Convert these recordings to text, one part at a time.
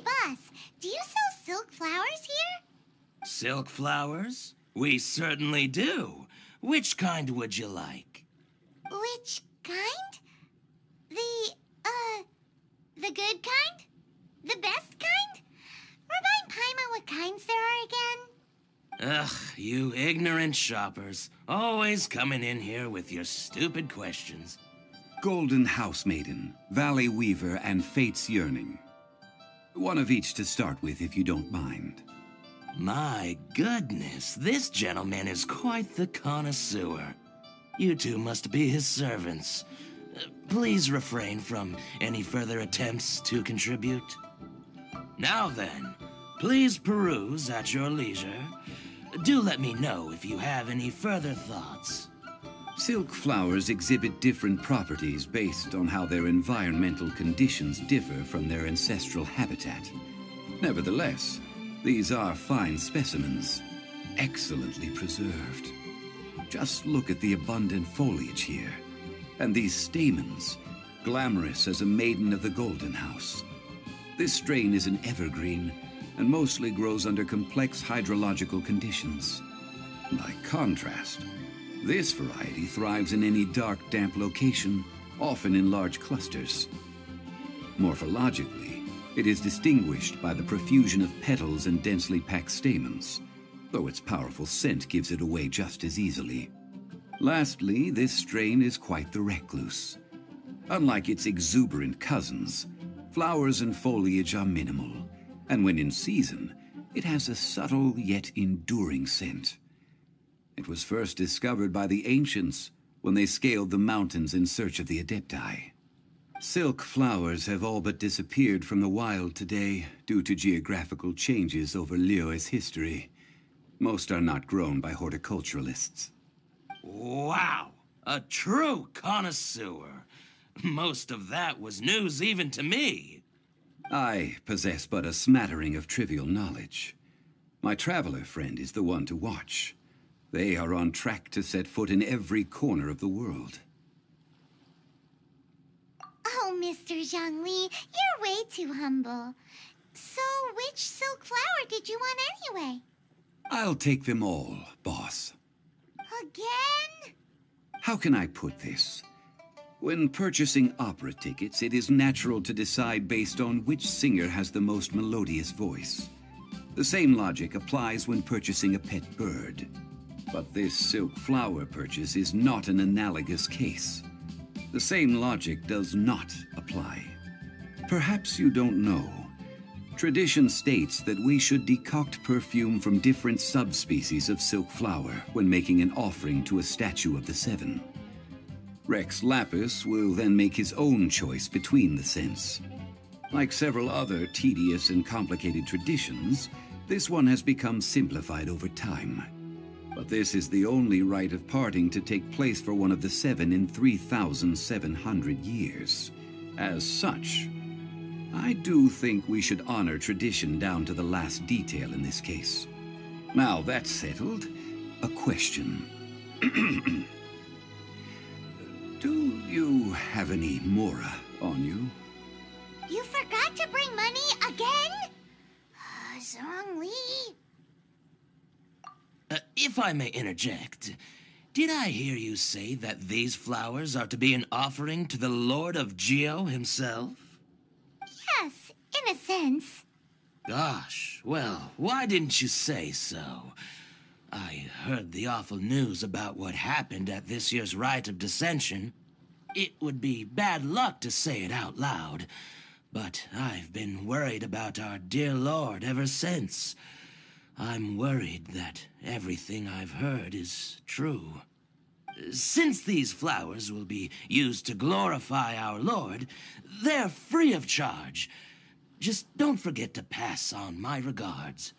boss, do you sell silk flowers here? Silk flowers? We certainly do. Which kind would you like? Which kind? The good kind? The best kind? Remind Paimon what kinds there are again? Ugh, you ignorant shoppers. Always coming in here with your stupid questions. Golden Housemaiden, Valley Weaver, and Fate's Yearning. One of each to start with, if you don't mind. My goodness, this gentleman is quite the connoisseur. You two must be his servants. Please refrain from any further attempts to contribute. Now then, please peruse at your leisure. Do let me know if you have any further thoughts. Silk flowers exhibit different properties based on how their environmental conditions differ from their ancestral habitat. Nevertheless, these are fine specimens, excellently preserved. Just look at the abundant foliage here, and these stamens, glamorous as a maiden of the Golden House. This strain is an evergreen, and mostly grows under complex hydrological conditions. By contrast, this variety thrives in any dark, damp location, often in large clusters. Morphologically, it is distinguished by the profusion of petals and densely packed stamens, though its powerful scent gives it away just as easily. Lastly, this strain is quite the recluse. Unlike its exuberant cousins, flowers and foliage are minimal, and when in season, it has a subtle yet enduring scent. It was first discovered by the ancients when they scaled the mountains in search of the Adepti. Silk flowers have all but disappeared from the wild today due to geographical changes over Liyue's history. Most are not grown by horticulturalists. Wow! A true connoisseur. Most of that was news even to me. I possess but a smattering of trivial knowledge. My traveler friend is the one to watch. They are on track to set foot in every corner of the world. Oh, Mr. Zhongli, you're way too humble. So, which silk flower did you want anyway? I'll take them all, boss. Again? How can I put this? When purchasing opera tickets, it is natural to decide based on which singer has the most melodious voice. The same logic applies when purchasing a pet bird. But this silk flower purchase is not an analogous case. The same logic does not apply. Perhaps you don't know. Tradition states that we should decoct perfume from different subspecies of silk flower when making an offering to a statue of the Seven. Rex Lapis will then make his own choice between the scents. Like several other tedious and complicated traditions, this one has become simplified over time. But this is the only rite of parting to take place for one of the Seven in 3,700 years. As such, I do think we should honor tradition down to the last detail in this case. Now that's settled, a question. Do you have any mora on you? You forgot to bring money again? Zhongli. If I may interject, did I hear you say that these flowers are to be an offering to the Lord of Geo himself? Yes, in a sense. Gosh, well, why didn't you say so? I heard the awful news about what happened at this year's Rite of Dissension. It would be bad luck to say it out loud, but I've been worried about our dear Lord ever since. I'm worried that everything I've heard is true. Since these flowers will be used to glorify our Lord, they're free of charge. Just don't forget to pass on my regards.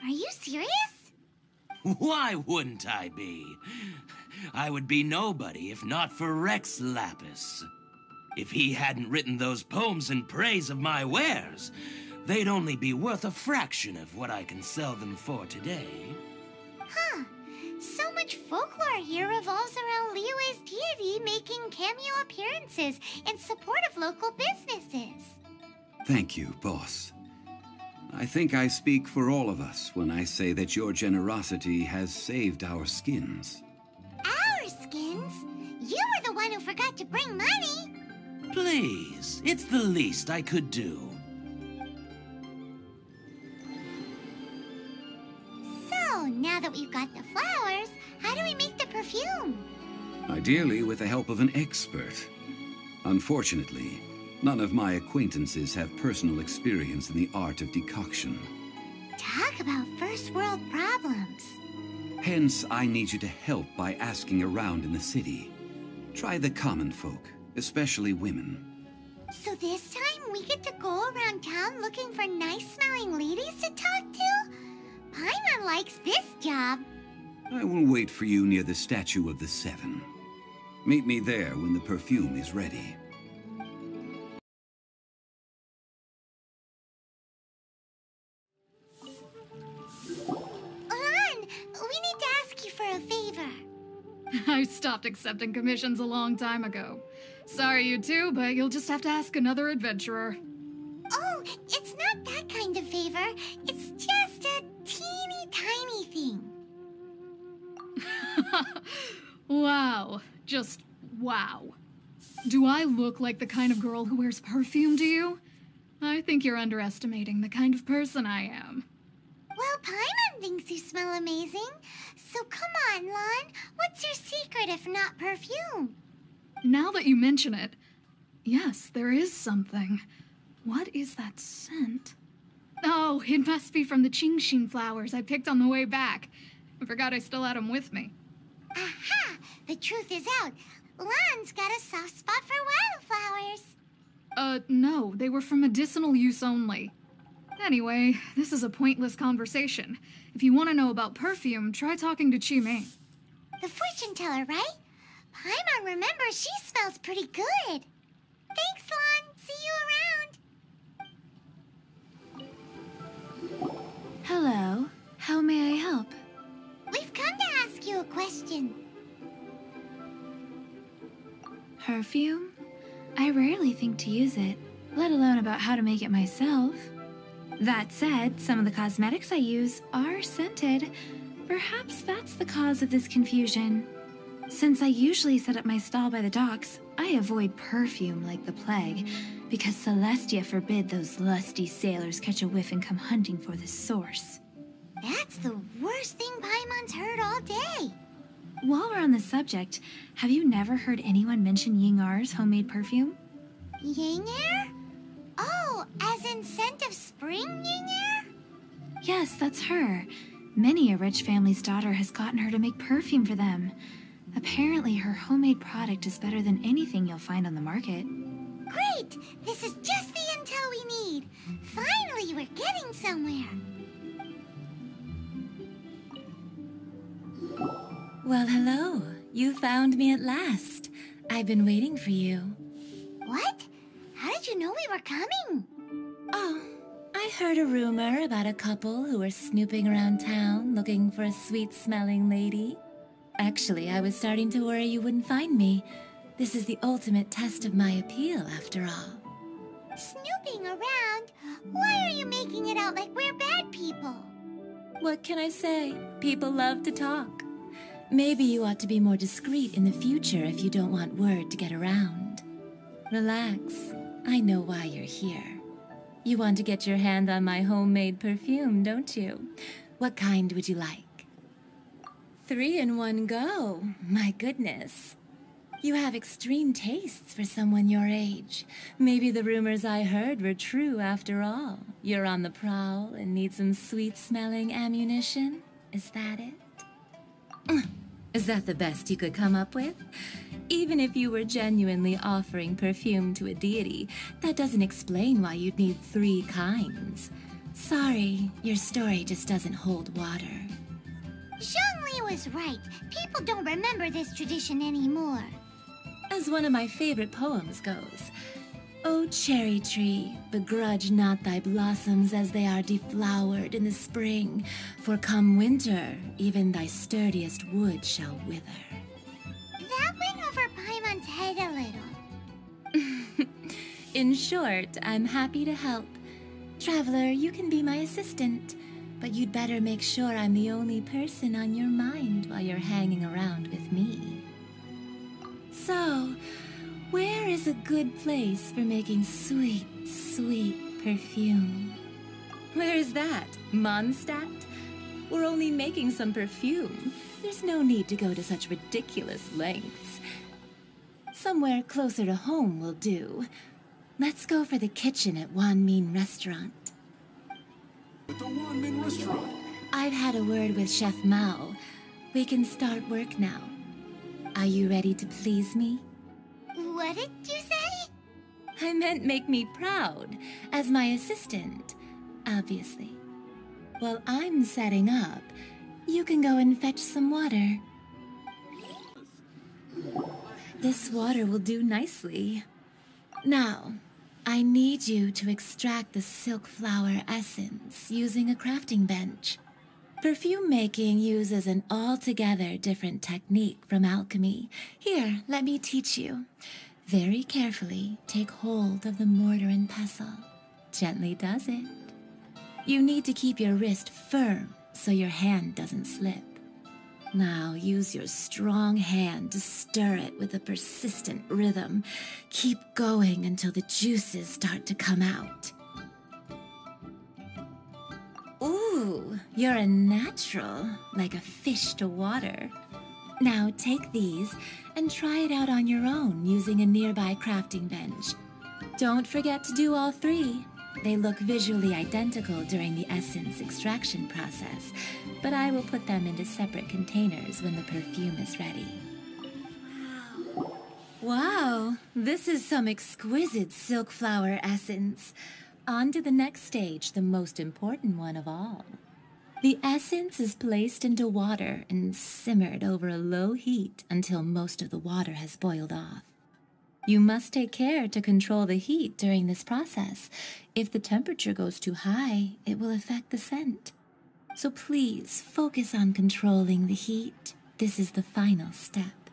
Are you serious? Why wouldn't I be? I would be nobody if not for Rex Lapis. If he hadn't written those poems in praise of my wares, they'd only be worth a fraction of what I can sell them for today. Huh. So much folklore here revolves around Liyue's deity making cameo appearances in support of local businesses. Thank you, boss. I think I speak for all of us when I say that your generosity has saved our skins. Our skins? You were the one who forgot to bring money. Please, it's the least I could do. So, now that we've got the flowers, how do we make the perfume? Ideally with the help of an expert. Unfortunately, none of my acquaintances have personal experience in the art of decoction. Talk about first world problems. Hence, I need you to help by asking around in the city. Try the common folk, especially women. So this time we get to go around town looking for nice-smelling ladies to talk to? Paimon likes this job. I will wait for you near the statue of the Seven. Meet me there when the perfume is ready. Lan, we need to ask you for a favor. I stopped accepting commissions a long time ago. Sorry, you two, but you'll just have to ask another adventurer. Oh, it's not that kind of favor. It's just a teeny tiny thing. Wow. Just wow. Do I look like the kind of girl who wears perfume to you? I think you're underestimating the kind of person I am. Well, Paimon thinks you smell amazing. So come on, Lan. What's your secret if not perfume? Now that you mention it, yes, there is something. What is that scent? Oh, it must be from the Qingxin flowers I picked on the way back. I forgot I still had them with me. Aha! The truth is out. Lan's got a soft spot for wildflowers. No, they were for medicinal use only. Anyway, this is a pointless conversation. If you want to know about perfume, try talking to Chi Mei. The fortune teller, right? Paimon remembers she smells pretty good. Thanks, Lan. See you around. Hello. How may I help? We've come to ask you a question. Perfume? I rarely think to use it, let alone about how to make it myself. That said, some of the cosmetics I use are scented. Perhaps that's the cause of this confusion. Since I usually set up my stall by the docks, I avoid perfume like the plague, because Celestia forbid those lusty sailors catch a whiff and come hunting for the source. That's the worst thing Paimon's heard all day. While we're on the subject, have you never heard anyone mention Ying-Ar's homemade perfume? Ying-Er? Oh, as in scent of spring, Ying-Er? Yes, that's her. Many a rich family's daughter has gotten her to make perfume for them. Apparently, her homemade product is better than anything you'll find on the market. Great! This is just the intel we need. Finally, we're getting somewhere. Well, hello. You found me at last. I've been waiting for you. What? How did you know we were coming? Oh, I heard a rumor about a couple who were snooping around town looking for a sweet-smelling lady. Actually, I was starting to worry you wouldn't find me. This is the ultimate test of my appeal, after all. Snooping around? Why are you making it out like we're bad people? What can I say? People love to talk. Maybe you ought to be more discreet in the future if you don't want word to get around. Relax. I know why you're here. You want to get your hand on my homemade perfume, don't you? What kind would you like? 3 in one go. My goodness. You have extreme tastes for someone your age. Maybe the rumors I heard were true after all. You're on the prowl and need some sweet-smelling ammunition? Is that it? Is that the best you could come up with? Even if you were genuinely offering perfume to a deity, that doesn't explain why you'd need 3 kinds. Sorry, your story just doesn't hold water. Zhongli was right. People don't remember this tradition anymore. As one of my favorite poems goes, O cherry tree, begrudge not thy blossoms as they are deflowered in the spring, for come winter, even thy sturdiest wood shall wither. That went over Paimon's head a little. In short, I'm happy to help. Traveler, you can be my assistant, but you'd better make sure I'm the only person on your mind while you're hanging around with me. So, where is a good place for making sweet, sweet perfume? Where is that? Mondstadt? We're only making some perfume. There's no need to go to such ridiculous lengths. Somewhere closer to home will do. Let's go for the kitchen at Wan Min Restaurant. At the Wan Min Restaurant? I've had a word with Chef Mao. We can start work now. Are you ready to please me? What did you say? I meant make me proud, as my assistant, obviously. While I'm setting up, you can go and fetch some water. This water will do nicely. Now, I need you to extract the silk flower essence using a crafting bench. Perfume making uses an altogether different technique from alchemy. Here, let me teach you. Very carefully, take hold of the mortar and pestle. Gently does it. You need to keep your wrist firm so your hand doesn't slip. Now use your strong hand to stir it with a persistent rhythm. Keep going until the juices start to come out. Ooh, you're a natural, like a fish to water. Now take these and try it out on your own using a nearby crafting bench. Don't forget to do all three. They look visually identical during the essence extraction process, but I will put them into separate containers when the perfume is ready. Wow, this is some exquisite silk flower essence. On to the next stage, the most important one of all. The essence is placed into water and simmered over a low heat until most of the water has boiled off. You must take care to control the heat during this process. If the temperature goes too high, it will affect the scent. So please focus on controlling the heat. This is the final step.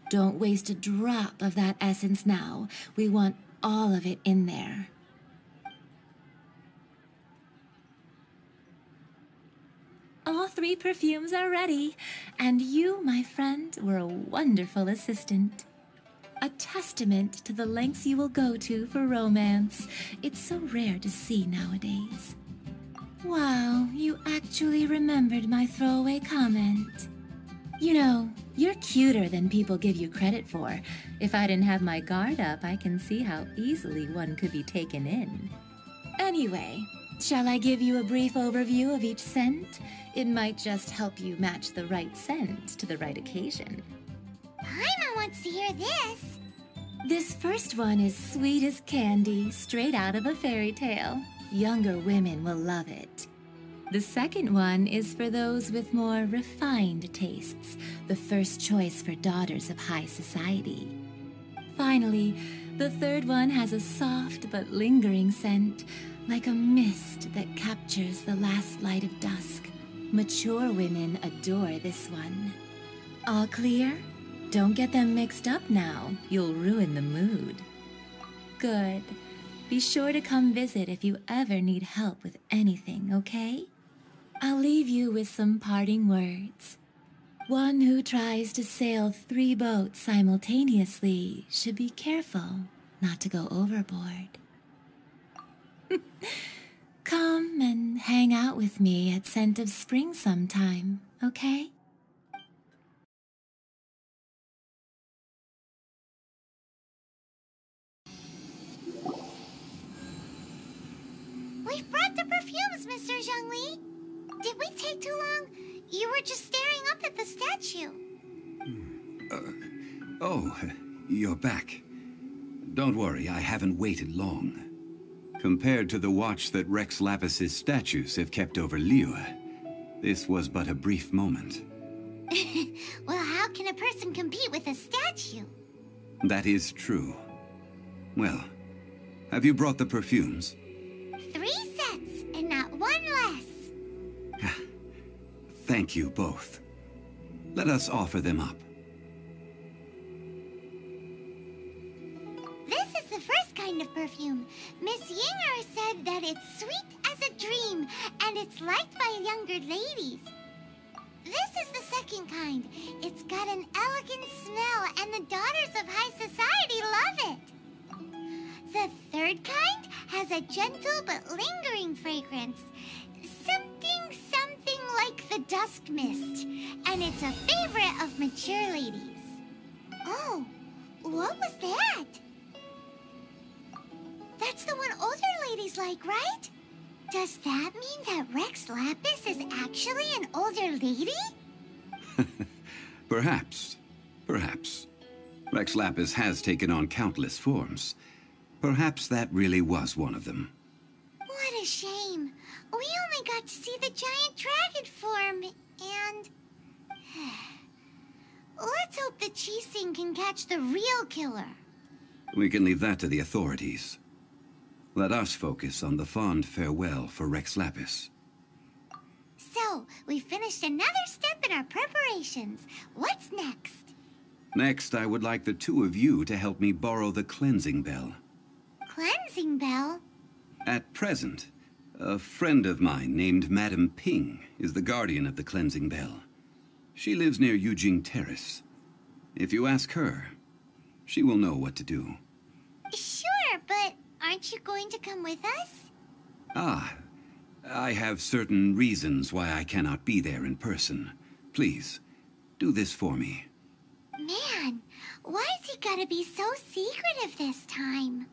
Don't waste a drop of that essence now. We want all of it in there. All three perfumes are ready, and you, my friend, were a wonderful assistant. A testament to the lengths you will go to for romance. It's so rare to see nowadays. Wow, you actually remembered my throwaway comment. You know, you're cuter than people give you credit for. If I didn't have my guard up, I can see how easily one could be taken in. Anyway, shall I give you a brief overview of each scent? It might just help you match the right scent to the right occasion. Paimon wants to hear this. This first one is sweet as candy, straight out of a fairy tale. Younger women will love it. The second one is for those with more refined tastes, the first choice for daughters of high society. Finally, the third one has a soft but lingering scent, like a mist that captures the last light of dusk. Mature women adore this one. All clear? Don't get them mixed up now. You'll ruin the mood. Good. Be sure to come visit if you ever need help with anything, okay? I'll leave you with some parting words. One who tries to sail 3 boats simultaneously should be careful not to go overboard. Come and hang out with me at Scent of Spring sometime, okay? We've brought the perfumes, Mr. Zhongli. Did we take too long? You were just staring up at the statue. Oh, you're back. Don't worry, I haven't waited long. Compared to the watch that Rex Lapis's statues have kept over Liyue, this was but a brief moment. Well, how can a person compete with a statue? That is true. Well, have you brought the perfumes? 3 sets, and not one less. Thank you both. Let us offer them up. This is the first kind of perfume. Miss Yinger said that it's sweet as a dream, and it's liked by younger ladies. This is the second kind. It's got an elegant smell, and the daughters of high society love it. The third kind has a gentle but lingering fragrance. Something like the dusk mist, and it's a favorite of mature ladies. Oh, what was that? That's the one older ladies like, right? Does that mean that Rex Lapis is actually an older lady? Perhaps. Rex Lapis has taken on countless forms. Perhaps that really was one of them. What a shame. We only got to see the giant dragon form, and... Let's hope that Chi-Sing can catch the real killer. We can leave that to the authorities. Let us focus on the fond farewell for Rex Lapis. So, we finished another step in our preparations. What's next? Next, I would like the two of you to help me borrow the cleansing bell. Cleansing bell? At present, a friend of mine named Madame Ping is the guardian of the cleansing bell. She lives near Yujing Terrace. If you ask her, she will know what to do. Sure, but aren't you going to come with us? Ah, I have certain reasons why I cannot be there in person. Please, do this for me. Man, why's he gotta be so secretive this time?